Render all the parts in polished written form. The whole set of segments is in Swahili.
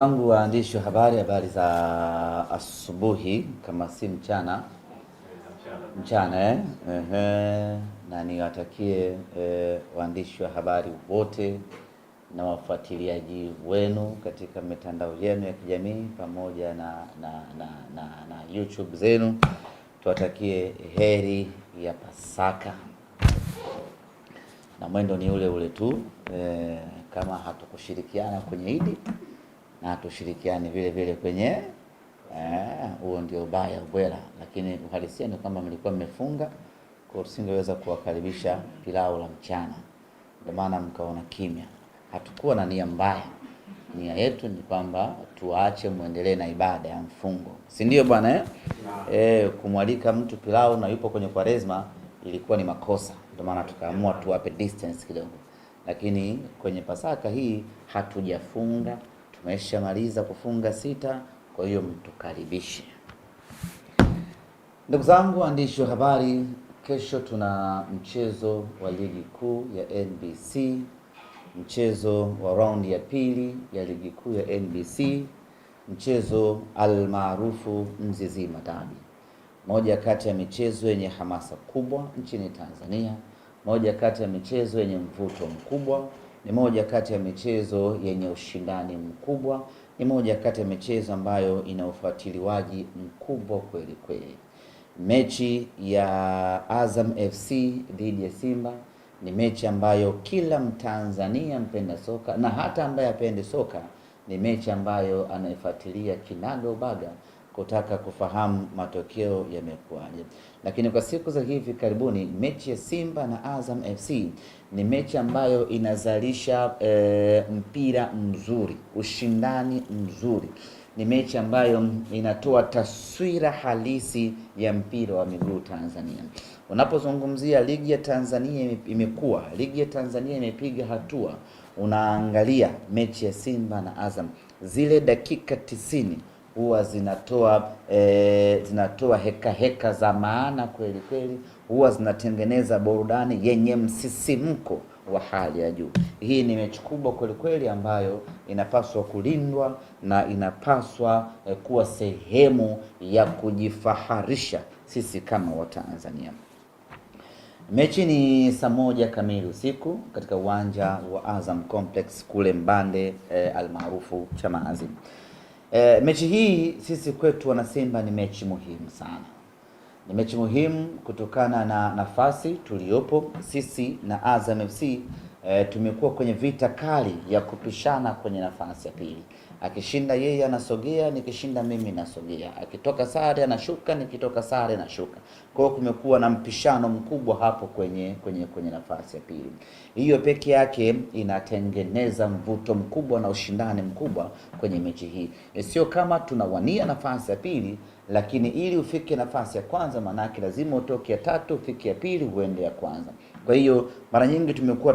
Wangu waandishi wa habari za asubuhi kama si mchana na niwatakie waandishi wa habari wote na wafuatiliaji wenu katika mitandao yenu ya kijamii pamoja na YouTube zenu, tuwatakie heri ya Pasaka, na mwendo ni ule ule tu. Kama hatukushirikiana kwenye Idi na tushirikiane vile vile kwenye huo ndio ubaya ubwela, lakini uhalisia ni kwamba mlikuwa mmefunga, kwa tusingeweza kuwakaribisha pilau la mchana, ndio maana mkaona kimya. Hatukuwa na nia mbaya, nia yetu ni kwamba tuache muendelee na ibada ya mfungo, si ndio bwana kumwalika mtu pilau na yupo kwenye Kwaresma ilikuwa ni makosa, ndio maana tukaamua tuwape distance kidogo. Lakini kwenye Pasaka hii hatujafunga, tumeshamaliza kufunga 6, kwa hiyo mtukaribishe. Ndugu zangu waandishi wa habari, kesho tuna mchezo wa ligi kuu ya NBC, mchezo wa raundi ya pili ya ligi kuu ya NBC, mchezo almaarufu Mzizima Derby, moja kati ya michezo yenye hamasa kubwa nchini Tanzania, moja kati ya michezo yenye mvuto mkubwa, ni moja kati ya michezo yenye ushindani mkubwa, ni moja kati ya michezo ambayo ina ufuatiliwaji mkubwa kweli kweli. Mechi ya Azam FC dhidi ya Simba ni mechi ambayo kila Mtanzania mpenda soka na hata ambaye apende soka, ni mechi ambayo anaifuatilia kinaga ubaga kutaka kufahamu matokeo yamekuwaje. Lakini kwa siku za hivi karibuni, mechi ya Simba na Azam FC ni mechi ambayo inazalisha mpira mzuri, ushindani mzuri. Ni mechi ambayo inatoa taswira halisi ya mpira wa miguu Tanzania. Unapozungumzia ligi ya Tanzania imekuwa, ligi ya Tanzania imepiga hatua, unaangalia mechi ya Simba na Azam, zile dakika 90 huwa zinatoa heka za maana kweli kweli, huwa zinatengeneza burudani yenye msisimko wa hali ya juu. Hii ni mechi kubwa kweli kweli ambayo inapaswa kulindwa na inapaswa kuwa sehemu ya kujifaharisha sisi kama Watanzania. Mechi ni saa 1 kamili usiku katika uwanja wa Azam Complex kule Mbande almaarufu Chamazi. Mechi hii sisi kwetu wana Simba ni mechi muhimu sana. Ni mechi muhimu kutokana na nafasi tuliyopo sisi na Azam FC. Tumekuwa kwenye vita kali ya kupishana kwenye nafasi ya pili. Akishinda yeye anasogea, nikishinda mimi nasogea. Akitoka sare anashuka, nikitoka sare nashuka. Kwa hiyo kumekuwa na mpishano mkubwa hapo kwenye nafasi ya pili. Hiyo peke yake inatengeneza mvuto mkubwa na ushindani mkubwa kwenye mechi hii. Sio kama tunawania nafasi ya pili, lakini ili ufike nafasi ya kwanza manake lazima utoke ya 3 ufike ya pili uende ya kwanza. Kwa hiyo mara nyingi tumekuwa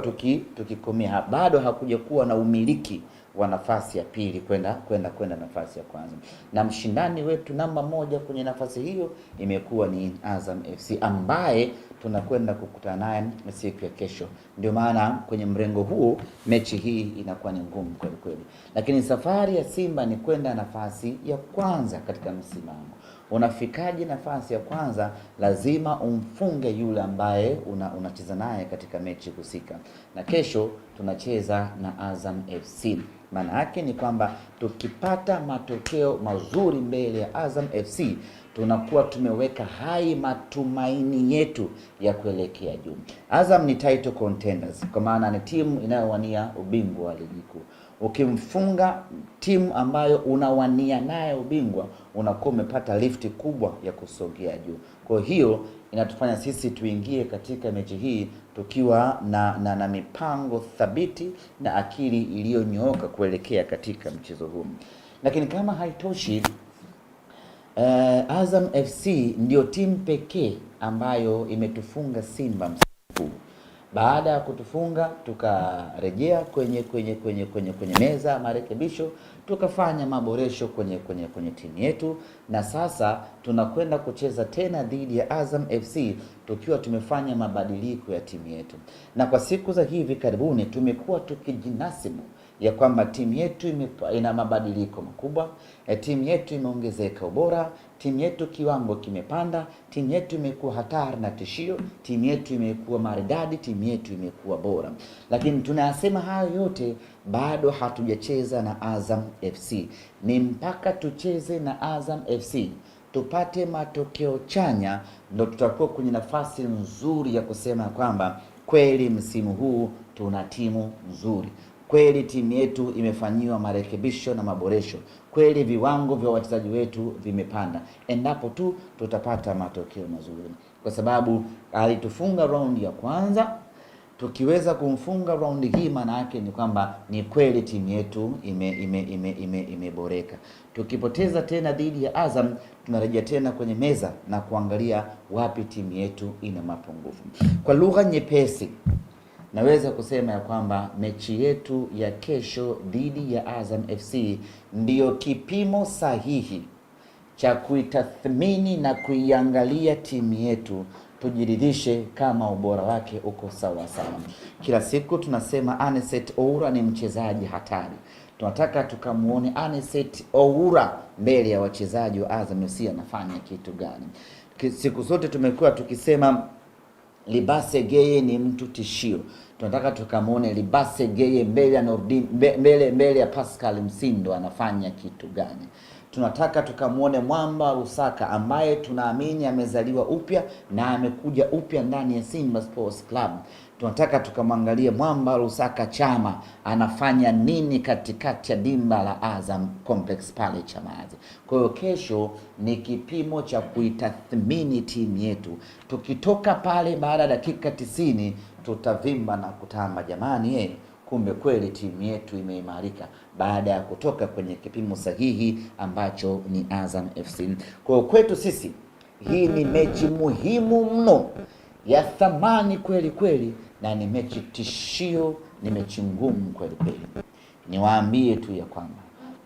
tukikomea, bado hakuja kuwa na umiliki wa nafasi ya pili kwenda nafasi ya kwanza. Na mshindani wetu namba 1 kwenye nafasi hiyo imekuwa ni Azam FC ambaye tunakwenda kukutana naye siku ya kesho. Ndio maana kwenye mrengo huo mechi hii inakuwa ni ngumu kweli kweli. Lakini safari ya Simba ni kwenda nafasi ya kwanza katika msimamo. Unafikaje nafasi ya kwanza? Lazima umfunge yule ambaye unacheza naye katika mechi husika. Na kesho tunacheza na Azam FC. Maana yake ni kwamba tukipata matokeo mazuri mbele ya Azam FC, tunakuwa tumeweka hai matumaini yetu ya kuelekea juu. Azam ni title contenders, kwa maana ni timu inayowania ubingwa wa ligi kuu. Ukimfunga timu ambayo unawania naye ubingwa, unakuwa umepata lifti kubwa ya kusogea juu. Kwa hiyo inatufanya sisi tuingie katika mechi hii tukiwa na mipango thabiti na akili iliyonyooka kuelekea katika mchezo huu. Lakini kama haitoshi, Azam FC ndio timu pekee ambayo imetufunga Simba msimu huu. Baada ya kutufunga tukarejea kwenye meza marekebisho, tukafanya maboresho kwenye timu yetu, na sasa tunakwenda kucheza tena dhidi ya Azam FC tukiwa tumefanya mabadiliko ya timu yetu. Na kwa siku za hivi karibuni tumekuwa tukijinasibu ya kwamba timu yetu ina mabadiliko makubwa, timu yetu imeongezeka ubora, timu yetu kiwango kimepanda, timu yetu imekuwa hatari na tishio, timu yetu imekuwa maridadi, timu yetu imekuwa bora. Lakini tunasema hayo yote bado hatujacheza na Azam FC. Ni mpaka tucheze na Azam FC tupate matokeo chanya, ndo tutakuwa kwenye nafasi nzuri ya kusema kwamba kweli msimu huu tuna timu nzuri, kweli timu yetu imefanyiwa marekebisho na maboresho, kweli viwango vya wachezaji wetu vimepanda, endapo tu tutapata matokeo mazuri, kwa sababu alitufunga raundi ya kwanza. Tukiweza kumfunga raundi hii, maana yake ni kwamba ni kweli timu yetu imeboreka. Tukipoteza tena dhidi ya Azam, tunarejea tena kwenye meza na kuangalia wapi timu yetu ina mapungufu. Kwa lugha nyepesi, naweza kusema ya kwamba mechi yetu ya kesho dhidi ya Azam FC ndiyo kipimo sahihi cha kuitathmini na kuiangalia timu yetu, tujiridhishe kama ubora wake uko sawa sawa. Kila siku tunasema Anicet Oura ni mchezaji hatari. Tunataka tukamuone Anicet Oura mbele ya wachezaji wa Azam FC anafanya kitu gani. Siku zote tumekuwa tukisema Libase Geye ni mtu tishio. Tunataka tukamuone Libase Geye mbele ya Nordin, mbele ya Pascal Msindo anafanya kitu gani. Tunataka tukamuone Mwamba Lusaka ambaye tunaamini amezaliwa upya na amekuja upya ndani ya Simba Sports Club. Tunataka tukamwangalie Mwamba Lusaka Chama anafanya nini katikati ya dimba la Azam Complex pale Chamazi. Kwa hiyo kesho ni kipimo cha kuitathmini timu yetu. Tukitoka pale baada ya dakika 90 tutavimba na kutamba, jamani kumbe kweli timu yetu imeimarika baada ya kutoka kwenye kipimo sahihi ambacho ni Azam FC. Kwa hiyo kwetu sisi hii ni mechi muhimu mno, ya thamani kweli kweli, na ni mechi tishio, ni mechi ngumu kweli kweli. Niwaambie tu ya kwamba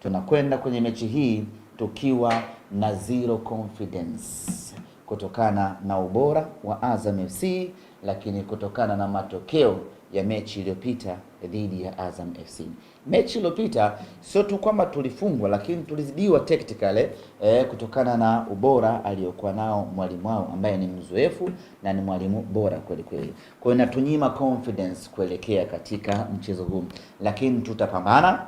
tunakwenda kwenye mechi hii tukiwa na zero confidence kutokana na ubora wa Azam FC, lakini kutokana na matokeo ya mechi iliyopita dhidi ya Azam FC. Mechi iliyopita sio tu kwamba tulifungwa, lakini tulizidiwa tactically kutokana na ubora aliyokuwa nao mwalimu wao ambaye ni mzoefu na ni mwalimu bora kweli kweli. Kwa hiyo inatunyima confidence kuelekea katika mchezo huu, lakini tutapambana,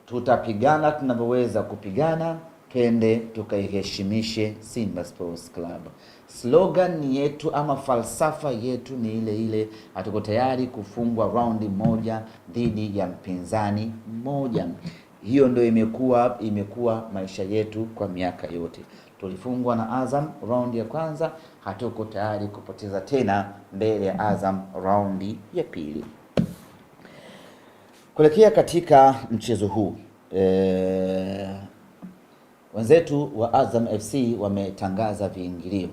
tutapigana tunavyoweza kupigana, twende tukaiheshimishe Simba Sports Club. Slogan yetu ama falsafa yetu ni ile ile, hatuko tayari kufungwa raundi moja dhidi ya mpinzani mmoja. Hiyo ndio imekuwa maisha yetu kwa miaka yote. Tulifungwa na Azam raundi ya kwanza, hatuko tayari kupoteza tena mbele ya Azam raundi ya pili. Kuelekea katika mchezo huu, wenzetu wa Azam FC wametangaza viingilio.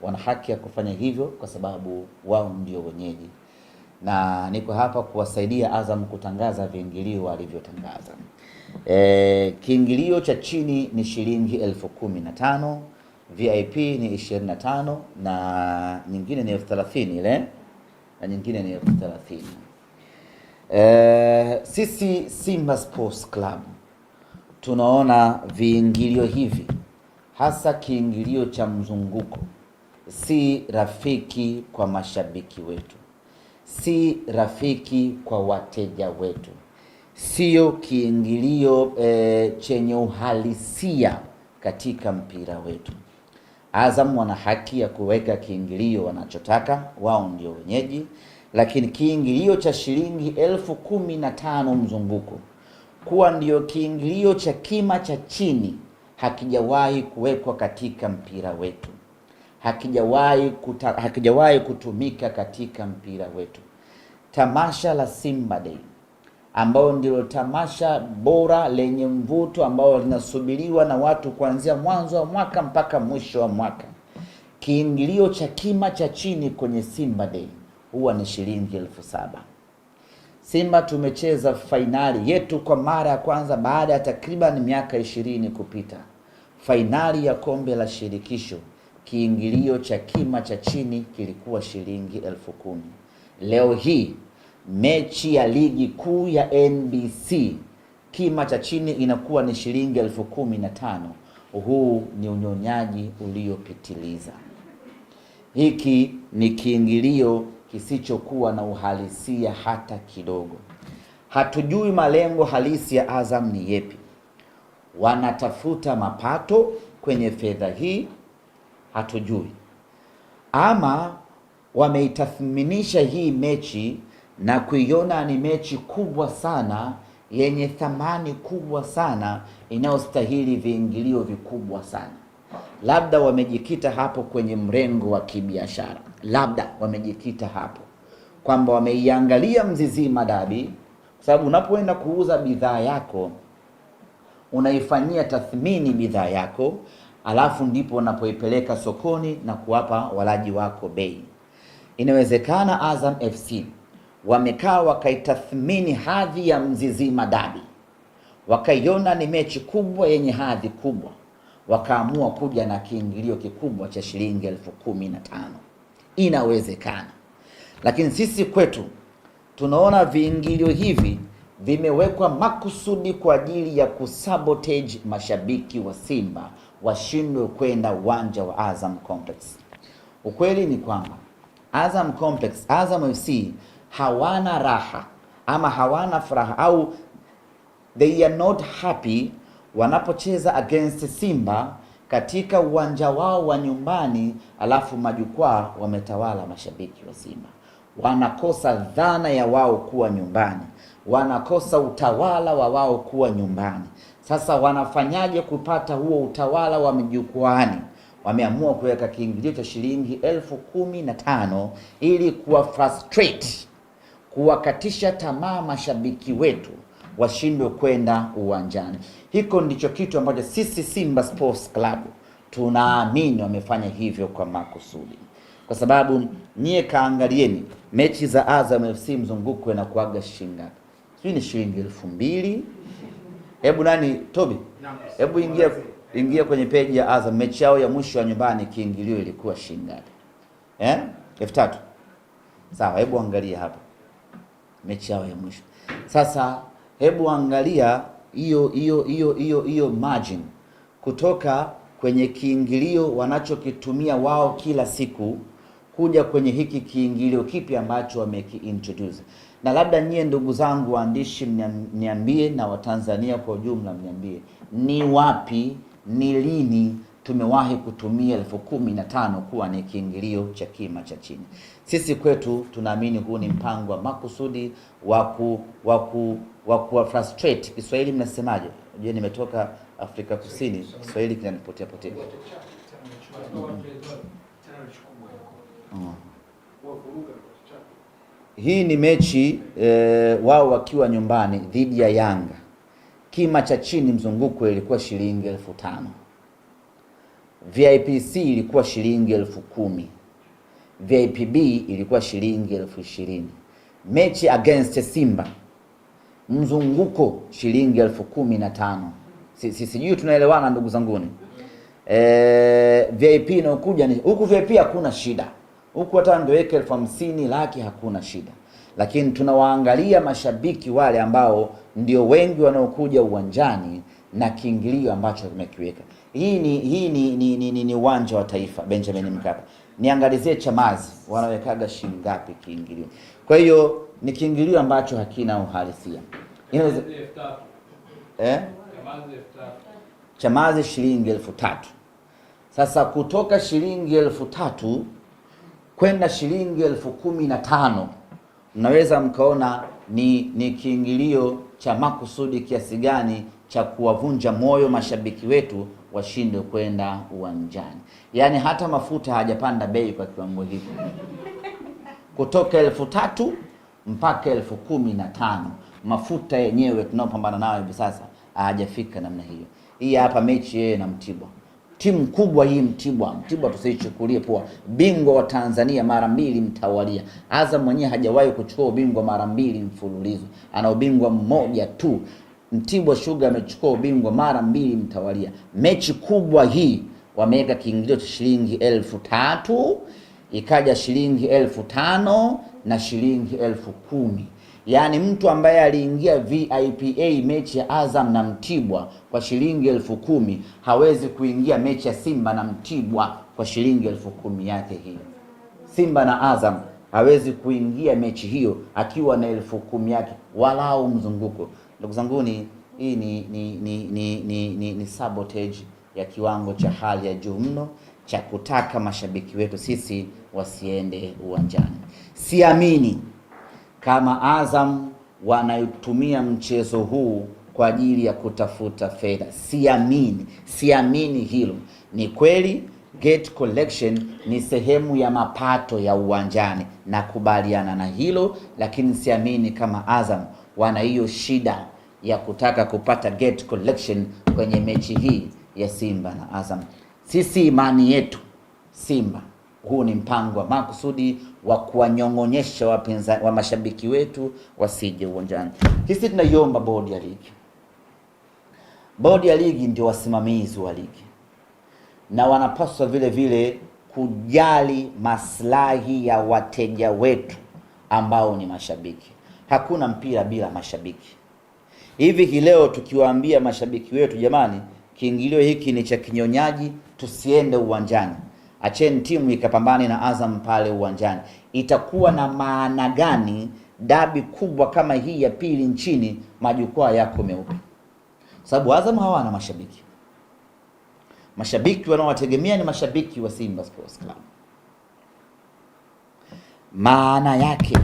Wana haki ya kufanya hivyo kwa sababu wao ndio wenyeji, na niko hapa kuwasaidia Azam kutangaza viingilio walivyotangaza. Kiingilio cha chini ni shilingi 15,000, VIP ni 25 na nyingine ni 30,000 ile, na nyingine ni 30,000. Sisi Simba Sports Club tunaona viingilio hivi, hasa kiingilio cha mzunguko, si rafiki kwa mashabiki wetu, si rafiki kwa wateja wetu, sio kiingilio chenye uhalisia katika mpira wetu. Azam wana haki ya kuweka kiingilio wanachotaka, wao ndio wenyeji, lakini kiingilio cha shilingi 15,000 mzunguko kuwa ndio kiingilio cha kima cha chini hakijawahi kuwekwa katika mpira wetu, hakijawahi kutumika katika mpira wetu. Tamasha la Simba Day ambao ndilo tamasha bora lenye mvuto ambao linasubiriwa na watu kuanzia mwanzo wa mwaka mpaka mwisho wa mwaka, kiingilio cha kima cha chini kwenye Simba Day huwa ni shilingi 7,000. Simba tumecheza fainali yetu kwa mara ya kwanza baada ya takriban miaka 20 kupita, fainali ya kombe la shirikisho. Kiingilio cha kima cha chini kilikuwa shilingi 10,000. Leo hii mechi ya ligi kuu ya NBC kima cha chini inakuwa ni shilingi 15,000. Huu ni unyonyaji uliopitiliza. Hiki ni kiingilio kisichokuwa na uhalisia hata kidogo. Hatujui malengo halisi ya Azam ni yepi. Wanatafuta mapato kwenye fedha hii? Hatujui. Ama wameitathminisha hii mechi na kuiona ni mechi kubwa sana yenye thamani kubwa sana inayostahili viingilio vikubwa sana. Labda wamejikita hapo kwenye mrengo wa kibiashara, labda wamejikita hapo kwamba wameiangalia Mzizima Dabi, kwa sababu unapoenda kuuza bidhaa yako unaifanyia tathmini bidhaa yako, alafu ndipo unapoipeleka sokoni na kuwapa walaji wako bei. Inawezekana Azam FC wamekaa wakaitathmini hadhi ya Mzizima Dabi, wakaiona ni mechi kubwa yenye hadhi kubwa, wakaamua kuja na kiingilio kikubwa cha shilingi 15,000. Inawezekana. Lakini sisi kwetu tunaona viingilio hivi vimewekwa makusudi kwa ajili ya kusabotage mashabiki wa Simba washindwe kwenda uwanja wa Azam Complex. Ukweli ni kwamba Azam Complex, Azam FC hawana raha ama hawana furaha au they are not happy wanapocheza against Simba katika uwanja wao wa nyumbani, alafu majukwaa wametawala mashabiki wa Simba. Wanakosa dhana ya wao kuwa nyumbani, wanakosa utawala wa wao kuwa nyumbani. Sasa wanafanyaje kupata huo utawala wa majukwaani? Wameamua kuweka kiingilio cha shilingi 15,000 ili kuwa frustrate, kuwakatisha tamaa mashabiki wetu washindwe kwenda uwanjani. Hiko ndicho kitu ambacho sisi Simba Sports Club tunaamini wamefanya hivyo kwa makusudi, kwa sababu nyie kaangalieni mechi za Azam FC mzunguko na kuaga shilingi ngapi? Sio ni shilingi 2,000. Hebu nani Tobi, hebu ingia kwenye peji ya Azam, mechi yao ya mwisho ya nyumbani kiingilio ilikuwa shilingi ngapi? 3,000. Sawa, hebu angalia hapo mechi yao ya mwisho. Sasa hebu angalia hiyo margin kutoka kwenye kiingilio wanachokitumia wao kila siku kuja kwenye hiki kiingilio kipi ambacho wamekiintroduce. Na labda nyie ndugu zangu waandishi mniambie, na Watanzania kwa ujumla mniambie, ni wapi, ni lini tumewahi kutumia 15,000 kuwa ni kiingilio cha kima cha chini? Sisi kwetu tunaamini huu ni mpango wa makusudi wa kuwa frustrate. Kiswahili mnasemaje? Unajua nimetoka Afrika Kusini, Kiswahili kinanipotea potea. Hii ni mechi wao wakiwa nyumbani dhidi ya Yanga. Kima cha chini mzunguko ilikuwa shilingi 5,000. VIP C ilikuwa shilingi 10,000. VIP B ilikuwa shilingi 20,000. Mechi against Simba mzunguko shilingi 15,000. Sijui tunaelewana ndugu zanguni. VIP inayokuja ni huku, VIP hakuna shida. Huku hata ndio weke 50,000 laki hakuna shida. Lakini tunawaangalia mashabiki wale ambao ndio wengi wanaokuja uwanjani na kiingilio ambacho tumekiweka. Hii ni uwanja wa Taifa Benjamin Mkapa. Niangalizie Chamazi wanawekaga shilingi ngapi kiingilio. Kwa hiyo ni kiingilio ambacho hakina uhalisia. Inaweza Chamazi shilingi 3,000. Sasa kutoka shilingi 3,000 kwenda shilingi 15,000, mnaweza mkaona ni kiingilio cha makusudi kiasi gani cha kuwavunja moyo mashabiki wetu washinde kwenda uwanjani. Yaani hata mafuta hajapanda bei kwa kiwango hiki. Kutoka 3,000 mpaka 15,000. Mafuta yenyewe tunaopambana nayo hivi sasa hajafika namna hiyo. Hii hapa mechi yeye na Mtibwa. Timu kubwa hii Mtibwa tusichukulie poa. Bingwa wa Tanzania mara 2 mtawalia. Azam mwenyewe hajawahi kuchukua ubingwa mara 2 mfululizo. Ana ubingwa mmoja tu. Mtibwa Sugar amechukua ubingwa mara 2 mtawalia. Mechi kubwa hii wameweka kiingilio cha shilingi 3,000, ikaja shilingi 5,000 na shilingi 10,000. Yaani mtu ambaye aliingia VIPA mechi ya Azam na Mtibwa kwa shilingi 10,000 hawezi kuingia mechi ya Simba na Mtibwa kwa shilingi 10,000 yake hiyo. Simba na Azam hawezi kuingia mechi hiyo akiwa na 10,000 yake walau mzunguko. Ndugu zangu, hii ni sabotage ya kiwango cha hali ya juu mno cha kutaka mashabiki wetu sisi wasiende uwanjani. Siamini kama Azam wanatumia mchezo huu kwa ajili ya kutafuta fedha. Siamini hilo. Ni kweli gate collection ni sehemu ya mapato ya uwanjani, nakubaliana na hilo, lakini siamini kama Azam wana hiyo shida ya kutaka kupata gate collection kwenye mechi hii ya Simba na Azam. Sisi imani yetu Simba, huu ni mpango wa makusudi wa kuwanyong'onyesha wapinzani wa mashabiki wetu wasije uwanjani. Sisi tunaiomba bodi ya ligi. Bodi ya ligi ndio wasimamizi wa ligi, na wanapaswa vile vile kujali maslahi ya wateja wetu ambao ni mashabiki. Hakuna mpira bila mashabiki. Hivi leo tukiwaambia mashabiki wetu, jamani, kiingilio hiki ni cha kinyonyaji, tusiende uwanjani, acheni timu ikapambane na Azam pale uwanjani, itakuwa na maana gani dabi kubwa kama hii ya pili nchini, majukwaa yako meupe? Sababu Azam hawana mashabiki. Mashabiki wanaowategemea ni mashabiki wa Simba Sports Club. Maana yake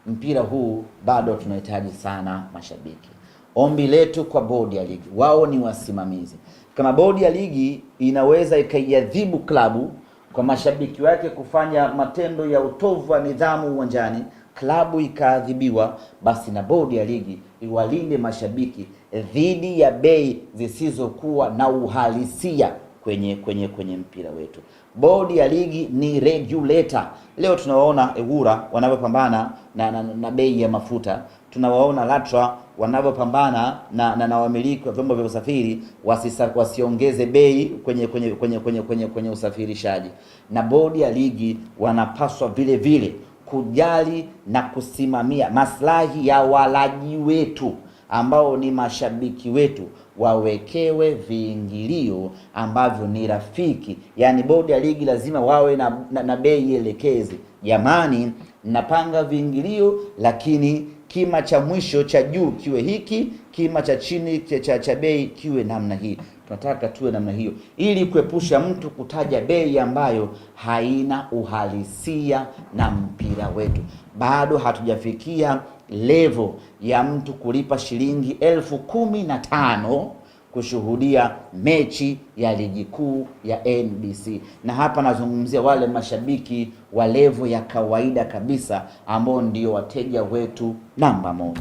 mpira huu bado tunahitaji sana mashabiki. Ombi letu kwa bodi ya ligi, wao ni wasimamizi. Kama bodi ya ligi inaweza ikaiadhibu klabu kwa mashabiki wake kufanya matendo ya utovu wa nidhamu uwanjani, klabu ikaadhibiwa, basi na bodi ya ligi iwalinde mashabiki dhidi ya bei zisizokuwa na uhalisia kwenye mpira wetu. Bodi ya ligi ni regulator. Leo tunawaona Ewura wanavyopambana na bei ya mafuta, tunawaona LATRA wanavyopambana na wamiliki wa vyombo vya usafiri wasiongeze bei kwenye usafirishaji. Na bodi ya ligi wanapaswa vile vile kujali na kusimamia maslahi ya walaji wetu ambao ni mashabiki wetu, wawekewe viingilio ambavyo ni rafiki. Yaani bodi ya ligi lazima wawe na bei elekezi. Jamani, napanga viingilio, lakini kima cha mwisho cha juu kiwe hiki, kima cha chini cha bei kiwe namna hii. Tunataka tuwe namna hiyo ili kuepusha mtu kutaja bei ambayo haina uhalisia na mpira wetu. Bado hatujafikia level ya mtu kulipa shilingi 15,000 kushuhudia mechi ya ligi kuu ya NBC. Na hapa nazungumzia wale mashabiki wa level ya kawaida kabisa ambao ndio wateja wetu namba 1.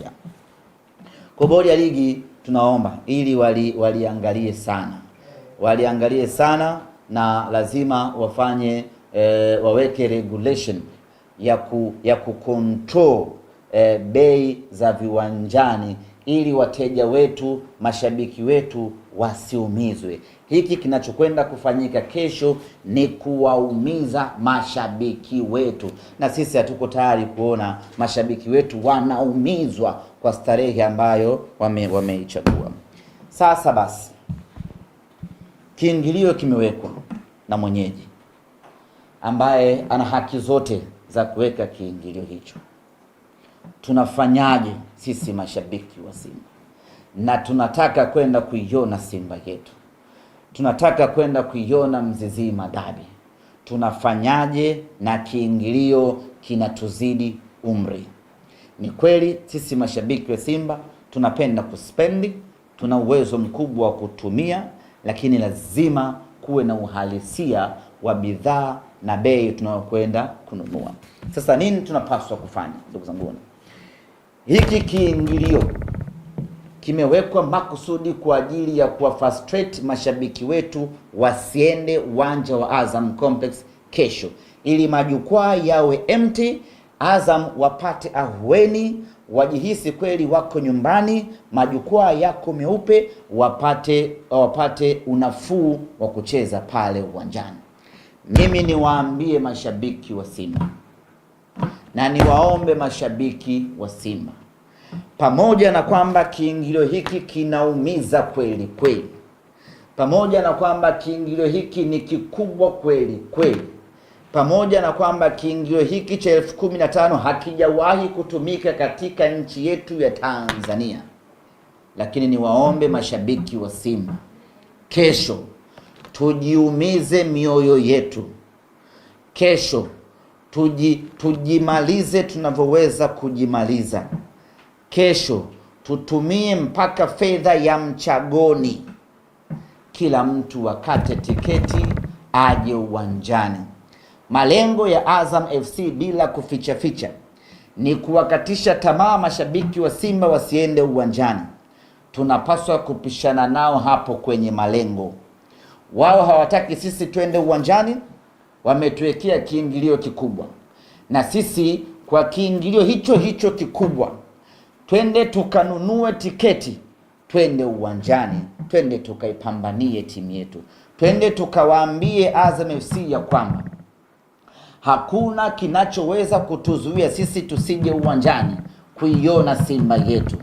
Kwa bodi ya ligi tunaomba ili waliangalie sana na lazima wafanye waweke regulation ya kucontrol bei za viwanjani ili wateja wetu, mashabiki wetu wasiumizwe. Hiki kinachokwenda kufanyika kesho ni kuwaumiza mashabiki wetu, na sisi hatuko tayari kuona mashabiki wetu wanaumizwa kwa starehe ambayo wameichagua. Sasa basi, kiingilio kimewekwa na mwenyeji ambaye ana haki zote za kuweka kiingilio hicho. Tunafanyaje sisi mashabiki wa Simba? Na tunataka kwenda kuiona Simba yetu, tunataka kwenda kuiona Mzizima Dabi. Tunafanyaje na kiingilio kinatuzidi umri? Ni kweli sisi mashabiki wa Simba tunapenda kuspendi, tuna uwezo mkubwa wa kutumia, lakini lazima kuwe na uhalisia wa bidhaa na bei tunayokwenda kununua. Sasa nini tunapaswa kufanya, ndugu zangu? Hiki kiingilio kimewekwa makusudi kwa ajili ya kuwa frustrate mashabiki wetu wasiende uwanja wa Azam Complex kesho, ili majukwaa yawe empty, Azam wapate ahueni, wajihisi kweli wako nyumbani, majukwaa yako meupe, wapate unafuu wa kucheza pale uwanjani. Mimi niwaambie mashabiki wa Simba na niwaombe mashabiki wa Simba, pamoja na kwamba kiingilio hiki kinaumiza kweli kweli, pamoja na kwamba kiingilio hiki ni kikubwa kweli kweli, pamoja na kwamba kiingilio hiki cha 15,000 hakijawahi kutumika katika nchi yetu ya Tanzania, lakini niwaombe mashabiki wa Simba, kesho tujiumize mioyo yetu, kesho tujimalize tunavyoweza kujimaliza, kesho tutumie mpaka fedha ya mchagoni, kila mtu akate tiketi aje uwanjani. Malengo ya Azam FC bila kuficha ficha ni kuwakatisha tamaa mashabiki wa Simba wasiende uwanjani. Tunapaswa kupishana nao hapo kwenye malengo. Wao hawataki sisi twende uwanjani, wametuwekea kiingilio kikubwa, na sisi kwa kiingilio hicho hicho kikubwa twende tukanunue tiketi, twende uwanjani, twende tukaipambanie timu yetu, twende tukawaambie Azam FC ya kwamba hakuna kinachoweza kutuzuia sisi tusije uwanjani kuiona Simba yetu.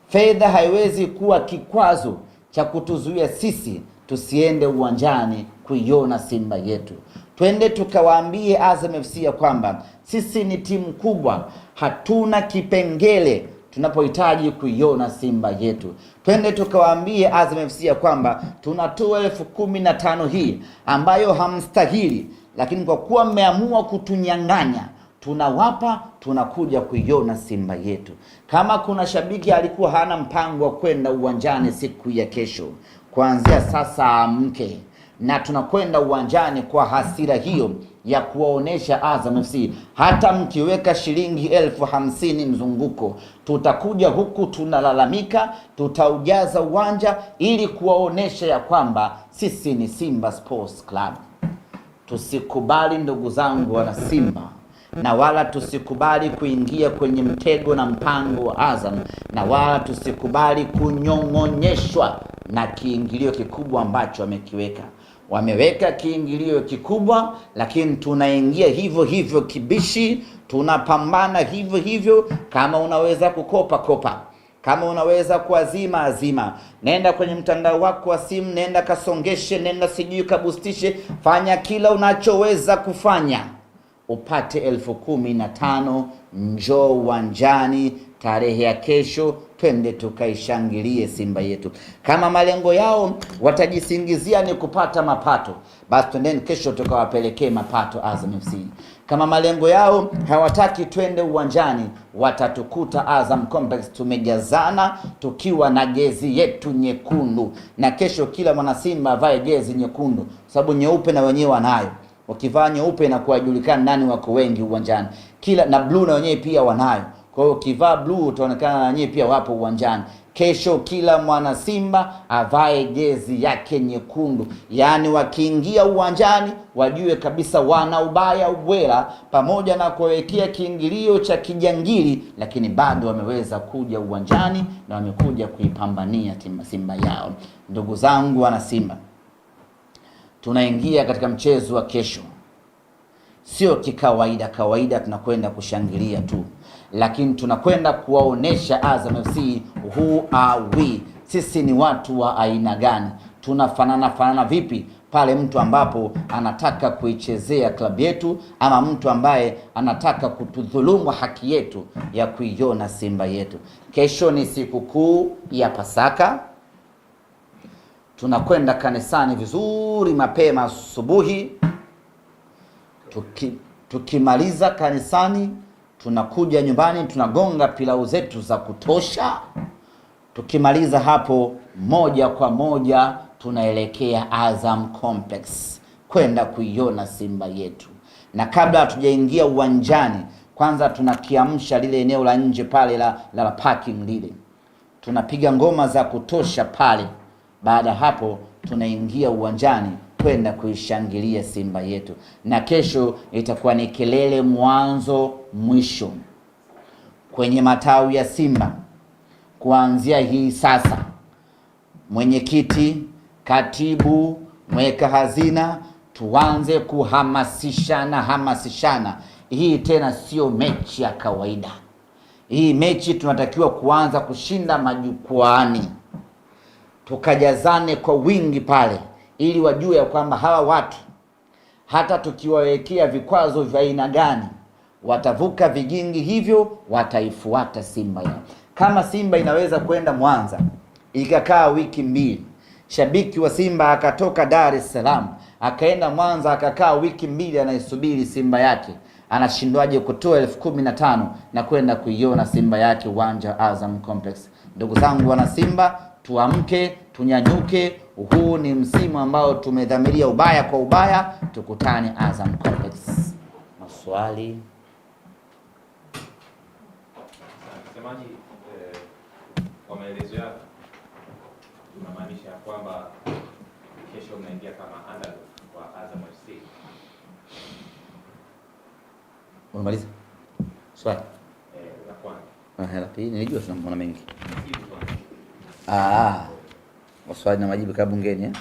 Fedha haiwezi kuwa kikwazo cha kutuzuia sisi tusiende uwanjani kuiona Simba yetu. Twende tukawaambie Azam FC ya kwamba sisi ni timu kubwa, hatuna kipengele tunapohitaji kuiona Simba yetu. Twende tukawaambie Azam FC ya kwamba tunatoa 15,000 hii ambayo hamstahili, lakini kwa kuwa mmeamua kutunyang'anya, tunawapa, tunakuja kuiona Simba yetu. Kama kuna shabiki alikuwa hana mpango wa kwenda uwanjani siku ya kesho, kuanzia sasa amke, na tunakwenda uwanjani kwa hasira hiyo ya kuwaonesha Azam FC. Hata mkiweka shilingi 50,000 mzunguko, tutakuja huku tunalalamika, tutaujaza uwanja ili kuwaonesha ya kwamba sisi ni Simba Sports Club. Tusikubali ndugu zangu wana Simba, na wala tusikubali kuingia kwenye mtego na mpango wa Azam, na wala tusikubali kunyong'onyeshwa na kiingilio kikubwa ambacho wamekiweka. Wameweka kiingilio kikubwa, lakini tunaingia hivyo hivyo kibishi, tunapambana hivyo hivyo. Kama unaweza kukopa kopa, kama unaweza kuazima azima, nenda kwenye mtandao wako wa simu, nenda kasongeshe, nenda sijui kabustishe, fanya kila unachoweza kufanya upate 15,000. Njoo uwanjani tarehe ya kesho, twende tukaishangilie Simba yetu. Kama malengo yao watajisingizia ni kupata mapato, basi twendeni kesho tukawapelekee mapato Azam FC. Kama malengo yao hawataki twende uwanjani, watatukuta Azam Complex tumejazana tukiwa na jezi yetu nyekundu, na kesho kila mwana Simba avae jezi nyekundu, sababu nyeupe na wenyewe wanayo. Wakivaa nyeupe na kuwajulikana nani wako wengi uwanjani. Kila na blue na wenyewe pia wanayo. Kwa hiyo ukivaa blue utaonekana na wenyewe pia wapo uwanjani. Kesho kila mwana Simba avae jezi yake nyekundu. Yaani wakiingia uwanjani wajue kabisa wana ubaya ubwela, pamoja na kuwekea kiingilio cha kijangili, lakini bado wameweza kuja uwanjani na wamekuja kuipambania timu Simba yao. Ndugu zangu wana Simba, tunaingia katika mchezo wa kesho. Sio kawaida tunakwenda kushangilia tu, lakini tunakwenda kuwaonesha Azam FC who are we. Sisi ni watu wa aina gani? Tunafanana vipi pale mtu ambapo anataka kuichezea klabu yetu, ama mtu ambaye anataka kutudhulumu haki yetu ya kuiona Simba yetu. Kesho ni sikukuu ya Pasaka. Tunakwenda kanisani vizuri mapema asubuhi. Tukimaliza kanisani, tunakuja nyumbani, tunagonga pilau zetu za kutosha. Tukimaliza hapo, moja kwa moja tunaelekea Azam Complex kwenda kuiona Simba yetu. Na kabla hatujaingia uwanjani, kwanza tunakiamsha lile eneo la nje pale la parking lile. Tunapiga ngoma za kutosha pale. Baada hapo tunaingia uwanjani kwenda kuishangilia Simba yetu. Na kesho itakuwa ni kelele mwanzo mwisho kwenye matawi ya Simba. Kuanzia hii sasa, mwenyekiti, katibu, mweka hazina, tuanze kuhamasishana. Hii tena sio mechi ya kawaida. Hii mechi tunatakiwa kuanza kushinda majukwaani, tukajazane kwa wingi pale, ili wajue ya kwamba hawa watu hata tukiwawekea vikwazo vya aina gani watavuka vigingi hivyo, wataifuata Simba yao. Kama Simba inaweza kwenda Mwanza ikakaa wiki mbili, shabiki wa Simba akatoka Dar es Salaam akaenda Mwanza akakaa wiki mbili anaisubiri Simba yake, anashindwaje kutoa 15,000 na kwenda kuiona Simba yake uwanja wa Azam Complex? Ndugu zangu wana Simba, tuamke, tunyanyuke. Huu ni msimu ambao tumedhamiria ubaya kwa ubaya, tukutane Azam Complex. Maswali? Msemaji, kwa maelezo yako tunamaanisha kwamba kesho mnaingia kama underdog kwa Azam FC. Unamaliza? Swali? La kwanza. La pili nilijua tunamwona mengi. Hivi kwanza. Maswali na majibu kama bungeni.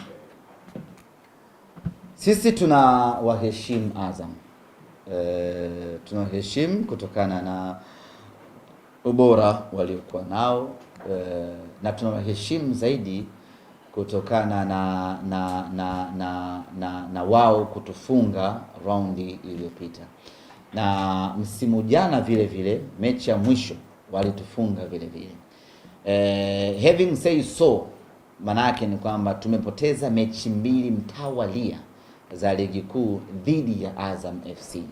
Sisi tuna waheshimu Azam. Tunaheshimu kutokana na ubora waliokuwa nao, na tunawaheshimu zaidi kutokana na wao kutufunga raundi iliyopita, na msimu jana vile vile mechi ya mwisho walitufunga vile vile. Having said so, manake ni kwamba tumepoteza mechi 2 mtawalia za ligi kuu dhidi ya Azam FC.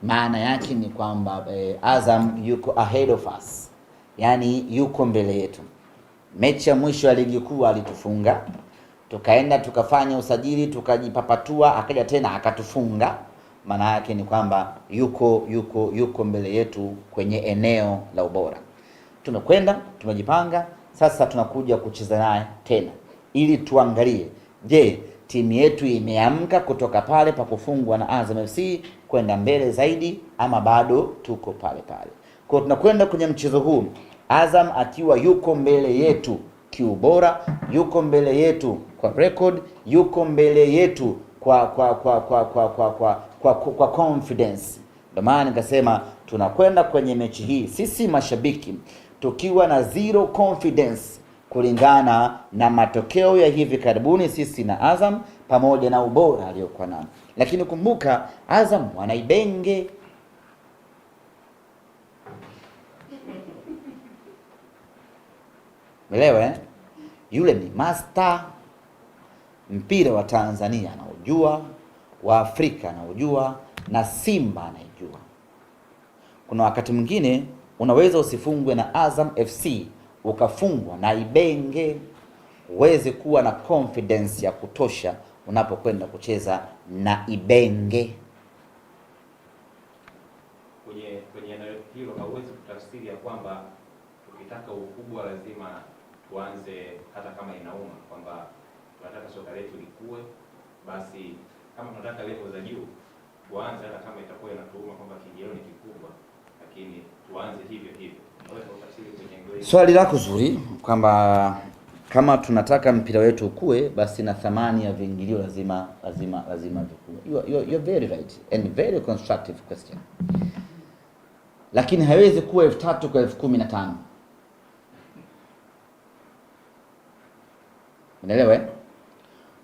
Maana yake ni kwamba Azam yuko ahead of us, yani yuko mbele yetu. Mechi ya mwisho ya ligi kuu alitufunga, tukaenda tukafanya usajili tukajipapatua, akaja tena akatufunga. Maana yake ni kwamba yuko mbele yetu kwenye eneo la ubora. Tumekwenda tumejipanga, sasa tunakuja kucheza naye tena ili tuangalie, je, timu yetu imeamka kutoka pale pa kufungwa na Azam FC kwenda mbele zaidi ama bado tuko pale pale. Kwa tunakwenda kwenye mchezo huu Azam akiwa yuko mbele yetu kiubora, yuko mbele yetu kwa record, yuko mbele yetu kwa confidence. Ndio maana nikasema tunakwenda kwenye mechi hii sisi mashabiki tukiwa na zero confidence kulingana na matokeo ya hivi karibuni sisi na Azam pamoja na ubora aliokuwa nao. Lakini kumbuka Azam wanaibenge. Umeelewa? Yule ni master. Mpira wa Tanzania anaujua, wa Afrika anaujua, na Simba anaijua. Kuna wakati mwingine unaweza usifungwe na Azam FC ukafungwa na Ibenge, uweze kuwa na confidence ya kutosha unapokwenda kucheza na Ibenge. Kwenye eneo hilo hauwezi kutafsiri ya kwamba tukitaka ukubwa lazima tuanze hata kama inauma, kwamba tunataka soka letu likue, basi kama tunataka level za juu tuanze hata kama itakuwa inatuuma kwamba kijio ni kikubwa, lakini tuanze hivyo hivyo. Swali lako zuri kwamba kama tunataka mpira wetu ukue, basi na thamani ya viingilio lazima vikue. You're very right and very constructive question. Lakini haiwezi kuwa 3,000 kwa 15,000. Unaelewa?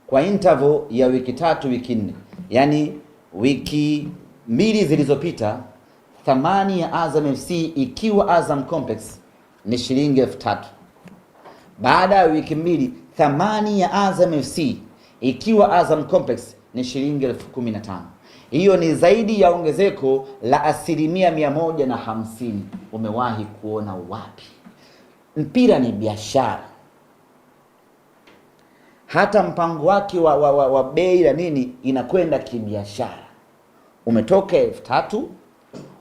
Kwa interval ya wiki 3 wiki 4, yani wiki 2 zilizopita, thamani ya Azam FC ikiwa Azam Complex ni shilingi 3,000. Baada ya wiki 2 thamani ya Azam FC ikiwa Azam Complex ni shilingi 15,000. Hiyo ni zaidi ya ongezeko la 150%. Umewahi kuona wapi? Mpira ni biashara. Hata mpango wake wa bei na nini inakwenda kibiashara. Umetoka 3,000,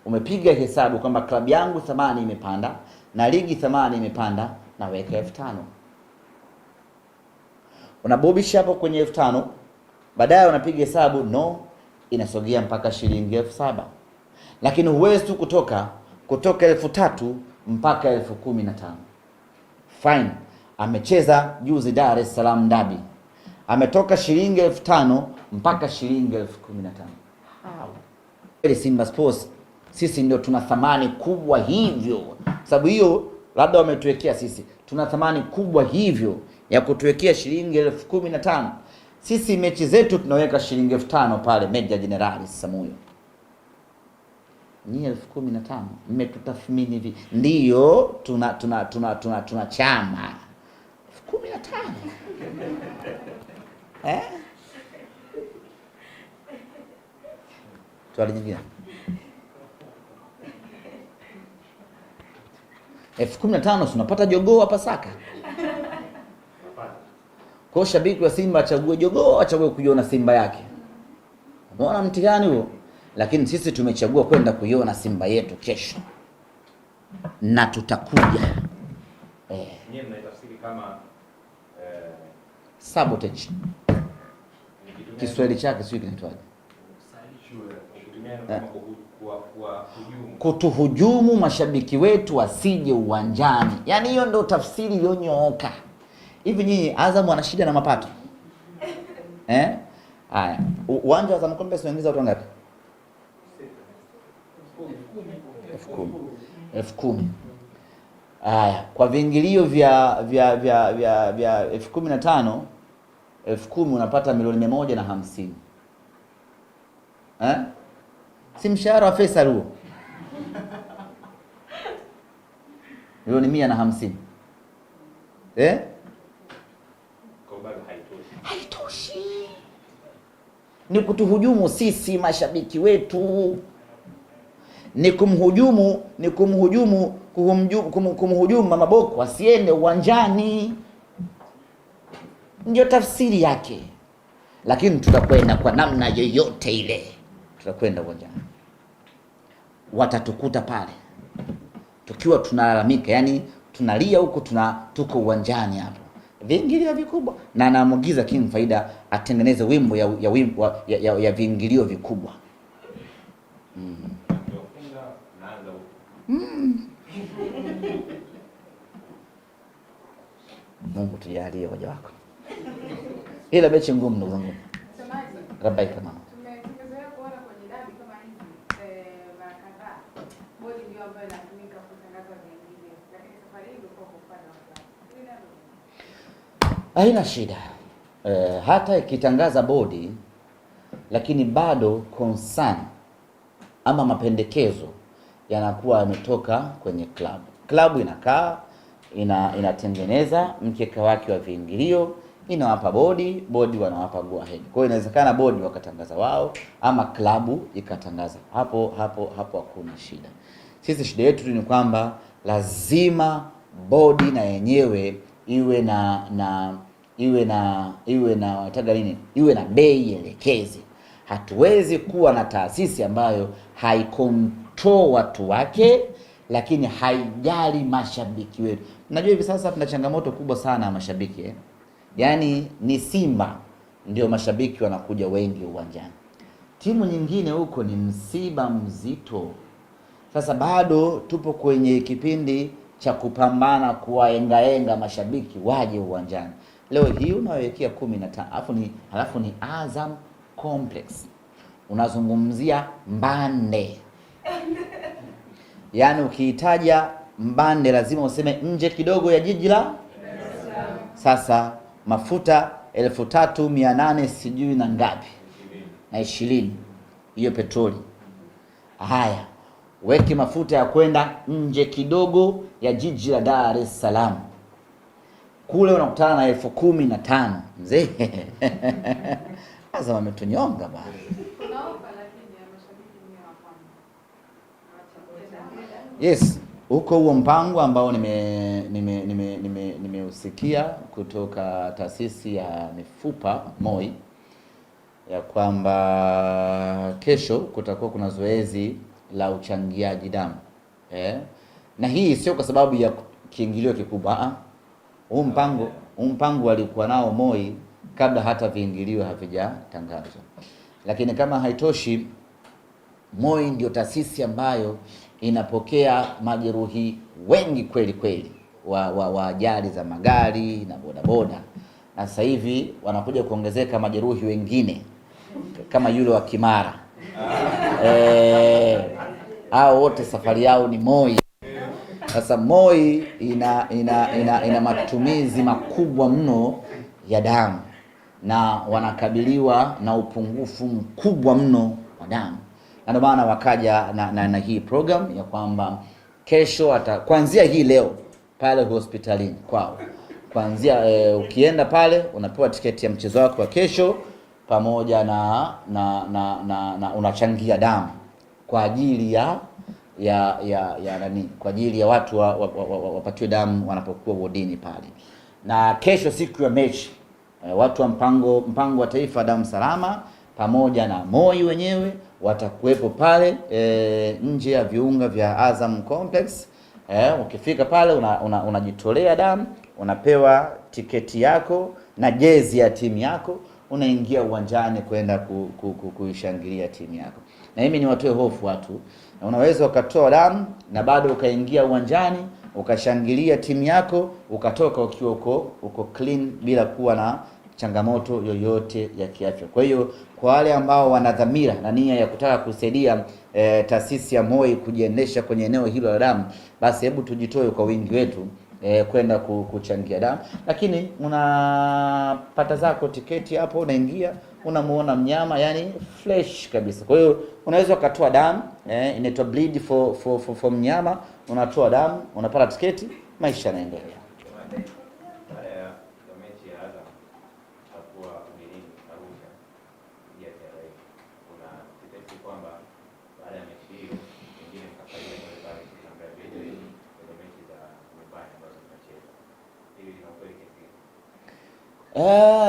umepiga hesabu kwamba klabu yangu thamani imepanda na ligi thamani imepanda, na weka 5,000. Unabobisha hapo kwenye 5,000, baadaye unapiga hesabu inasogea mpaka shilingi 7,000. Lakini huwezi tu kutoka 3,000 mpaka 15,000. Fine. Amecheza juzi Dar es Salaam Derby, ametoka shilingi 5,000 mpaka shilingi 15,000. Simba Sports Sisi ndio tuna thamani kubwa hivyo, sababu hiyo labda wametuwekea sisi, tuna thamani kubwa hivyo ya kutuwekea shilingi 15,000. Sisi mechi zetu tunaweka shilingi 5,000 pale Meja Jenerali Samuyo. Ni 15,000 mmetutathmini hivi? Ndio tuna chama 15,000 Swali nyingine. 15,000 tunapata jogoo hapa Pasaka. Kwa shabiki wa Simba achague jogoo, achague kuiona Simba yake. Unaona mtihani huo? Lakini sisi tumechagua kwenda kuiona Simba yetu kesho. Na tutakuja. Nyinyi mnaitafsiri kama sabotage. Kiswahili chake sio kinaitwaje? Kutuhujumu mashabiki wetu wasije uwanjani. Yaani hiyo ndio tafsiri iliyonyooka. Hivi nyinyi Azam wana shida na mapato? Haya, uwanja wa Azam Complex unaingiza watu wangapi? 10,000. Haya, kwa viingilio vya 15,000, 10,000 unapata milioni 150. Si mshahara wa Faisal huo? Milioni 150. Haitoshi. Ni kutuhujumu sisi mashabiki wetu. Ni kumhujumu Mama Boko asiende uwanjani. Ndio tafsiri yake. Lakini tutakwenda kwa namna yoyote ile. Tutakwenda uwanjani. Watatukuta pale tukiwa tunalalamika, yani tunalia huko, tuko uwanjani hapo. Viingilio vikubwa, na naamugiza King Faida atengeneze wimbo ya viingilio vikubwa. Mungu tujalie waja wako. Ila mechi ngumu ndugu zangu. Rabaika mama. Tumezoea kuona kwenye dabi kama hizi mara kadhaa bodi ndio ambayo inatumika kutangaza viingilio. Lakini safari hii ilikuwa kwa upande wa haina shida. Hata ikitangaza bodi, lakini bado concern ama mapendekezo yanakuwa yametoka kwenye klabu. Klabu inakaa inatengeneza mkeka wake wa viingilio, inawapa bodi wanawapa go ahead. Kwa hiyo inawezekana bodi wakatangaza wao ama klabu ikatangaza. Hapo hakuna shida. Sisi shida yetu ni kwamba lazima bodi na yenyewe iwe na bei elekezi. Hatuwezi kuwa na taasisi ambayo haikontrol watu wake lakini haijali mashabiki wetu. Najua hivi sasa tuna changamoto kubwa sana ya mashabiki. Yaani ni Simba ndio mashabiki wanakuja wengi uwanjani. Timu nyingine huko ni msiba mzito. Sasa bado tupo kwenye kipindi cha kupambana kuwaengaenga mashabiki waje uwanjani. Leo hii unawekea 15, halafu ni Azam Complex. Unazungumzia Mbande. Yaani ukiitaja Mbande lazima useme nje kidogo ya jiji la. Sasa mafuta 3,800 sijui na ngapi na 20 hiyo petroli. Haya, weki mafuta ya kwenda nje kidogo ya jiji la Dar es Salaam, kule unakutana na 15,000 mzee. Sasa wametunyonga bana. Yes, huko huo mpango ambao nimeusikia kutoka taasisi ya mifupa MOI ya kwamba kesho kutakuwa kuna zoezi la uchangiaji damu. Na hii sio kwa sababu ya kiingilio kikubwa. Huu mpango walikuwa nao MOI kabla hata viingilio havijatangazwa. Lakini kama haitoshi, MOI ndio taasisi ambayo inapokea majeruhi wengi kweli wa ajali za magari na bodaboda. Na sasa hivi wanakuja kuongezeka majeruhi wengine kama yule wa Kimara. hao wote safari yao ni Moi. Sasa Moi ina matumizi makubwa mno ya damu na wanakabiliwa na upungufu mkubwa mno wa damu, na ndio maana wakaja na hii program ya kwamba kesho kuanzia hii leo pale hospitalini kwao, kuanzia ukienda pale unapewa tiketi ya mchezo wako wa kesho pamoja na unachangia damu kwa ajili ya nani, kwa ajili ya watu wapatiwe damu wanapokuwa wodini pale. Na kesho siku ya mechi watu wa mpango wa taifa damu salama pamoja na Moi wenyewe watakuwepo pale nje ya viunga vya Azam Complex. Ukifika pale unajitolea damu, unapewa tiketi yako na jezi ya timu yako, unaingia uwanjani kwenda kuishangilia timu yako. Na mimi niwatoe hofu watu, na unaweza ukatoa damu na bado ukaingia uwanjani ukashangilia timu yako ukatoka ukiwa uko clean bila kuwa na changamoto yoyote ya kiafya. Kwa hiyo kwa wale ambao wana dhamira na nia ya kutaka kusaidia taasisi ya Moi kujiendesha kwenye eneo hilo la damu, basi hebu tujitoe kwa wingi wetu kwenda kuchangia damu. Lakini unapata zako tiketi hapo, unaingia unamuona mnyama yani fresh kabisa. Kwa hiyo unaweza ukatoa damu, inaitwa bleed for mnyama, unatoa damu, unapata tiketi, maisha yanaendelea.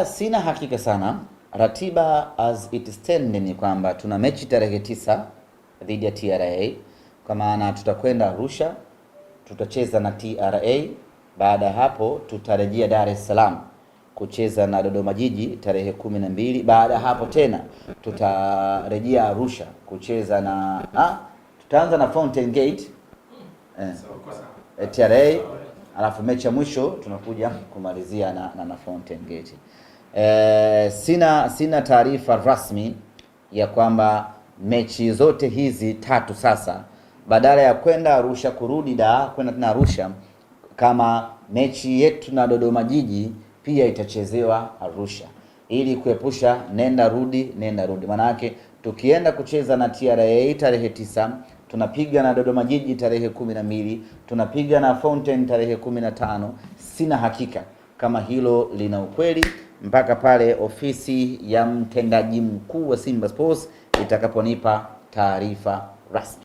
Sina hakika sana. Ratiba as it stand ni kwamba tuna mechi tarehe 9 dhidi ya TRA, kwa maana tutakwenda Arusha, tutacheza na TRA. Baada ya hapo tutarejea Dar es Salaam kucheza na Dodoma Jiji tarehe 12. Baada ya hapo tena tutarejea Arusha kucheza na tutaanza na Fountain Gate TRA, alafu mechi ya mwisho tunakuja kumalizia na Fountain Gate. Sina taarifa rasmi ya kwamba mechi zote hizi tatu sasa, badala ya kwenda Arusha kurudi kwenda tena Arusha, kama mechi yetu na Dodoma Jiji pia itachezewa Arusha ili kuepusha nenda rudi. Maana yake tukienda kucheza na TRA tarehe 9, tunapiga na Dodoma Jiji tarehe 12, tunapiga na Fountain tarehe 15. Sina hakika kama hilo lina ukweli mpaka pale ofisi ya mtendaji mkuu wa Simba Sports itakaponipa taarifa rasmi.